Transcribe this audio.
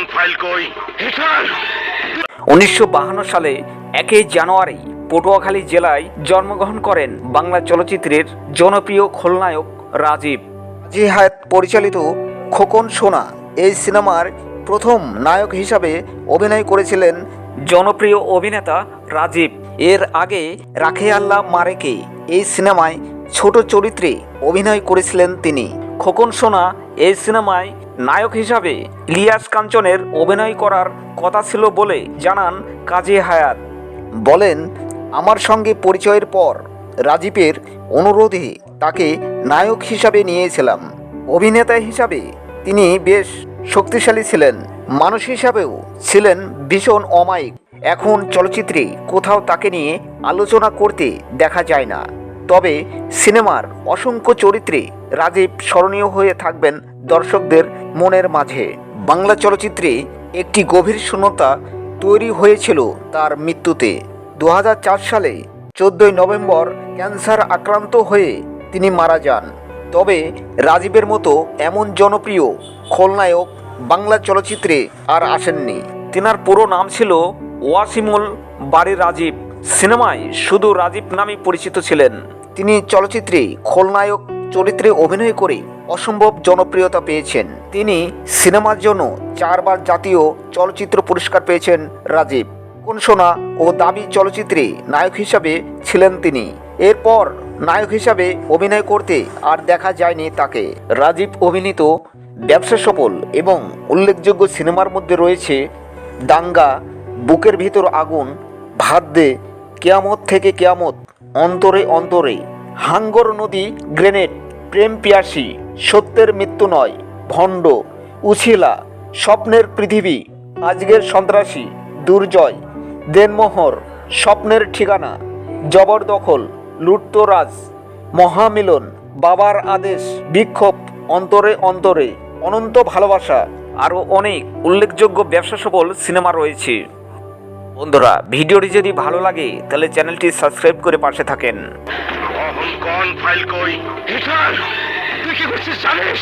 1952 সালে 1 জানুয়ারি পটুয়াখালী জেলায় জন্মগ্রহণ করেন বাংলা চলচ্চিত্রের জনপ্রিয় খলনায়ক রাজীব। কাজী হায়াৎ পরিচালিত খোকন সোনা এই সিনেমার প্রথম নায়ক হিসাবে অভিনয় করেছিলেন জনপ্রিয় অভিনেতা রাজীব। এর আগে রাখে আল্লাহ মারেকে এই সিনেমায় ছোট চরিত্রে অভিনয় করেছিলেন তিনি। খোকন সোনা এই সিনেমায় নায়ক হিসাবে ইলিয়াস কাঞ্চনের অভিনয় করার কথা ছিল বলে জানান কাজী হায়াৎ। বলেন, আমার সঙ্গে পরিচয়ের পর রাজীবের অনুরোধে তাকে নায়ক হিসাবে নিয়েছিলাম। অভিনেতা হিসাবে তিনি বেশ শক্তিশালী ছিলেন, মানুষ হিসাবেও ছিলেন ভীষণ অমায়িক। এখন চলচ্চিত্রে কোথাও তাকে নিয়ে আলোচনা করতে দেখা যায় না, তবে সিনেমার অসংখ্য চরিত্রে রাজীব স্মরণীয় হয়ে থাকবেন দর্শকদের মনের মাঝে। বাংলা চলচ্চিত্রে একটি গভীর শূন্যতা তৈরি হয়েছিল তার মৃত্যুতে। 2004 সালে 14 নভেম্বর ক্যান্সার আক্রান্ত হয়ে তিনি মারা যান। তবে রাজীবের মতো এমন জনপ্রিয় খলনায়ক বাংলা চলচ্চিত্রে আর আসেননি। তেনার পুরো নাম ছিল ওয়াসিমুল বারী রাজীব। সিনেমায় শুধু রাজীব নামেই পরিচিত ছিলেন। তিনি চলচ্চিত্রে খলনায়ক চরিত্রে অভিনয় করে অসম্ভব জনপ্রিয়তা পেয়েছেন। তিনি সিনেমার জন্য 4 বার জাতীয় চলচ্চিত্র পুরস্কার পেয়েছেন রাজীব। খোকন সোনা ও দাবি চলচ্চিত্রে নায়ক হিসাবে ছিলেন তিনি। এরপর নায়ক হিসাবে অভিনয় করতে আর দেখা যায়নি তাকে। রাজীব অভিনীত ব্যবসা সফল এবং উল্লেখযোগ্য সিনেমার মধ্যে রয়েছে দাঙ্গা, বুকের ভিতর আগুন, ভাত দে, কেয়ামত থেকে কেয়ামত, অন্তরে অন্তরে, হাঙ্গর নদী, গ্রেনেড, প্রেম পিয়াসী, সত্যের মৃত্যু নয়, ভণ্ড, উছিলা, স্বপ্নের পৃথিবী, আজকের সন্ত্রাসী, দুর্জয়, দেনমোহর, স্বপ্নের ঠিকানা, জবরদখল, লুটতরাজ, মহামিলন, বাবার আদেশ, বিক্ষোভ, অন্তরে অন্তরে, অনন্ত ভালোবাসা, আরও অনেক উল্লেখযোগ্য ব্যবসা সফল সিনেমা রয়েছে। বন্ধুরা, ভিডিওটি যদি ভালো লাগে তাহলে চ্যানেলটি সাবস্ক্রাইব করে পাশে থাকেন। ফাইল কই তুই কি করছিস জানিস?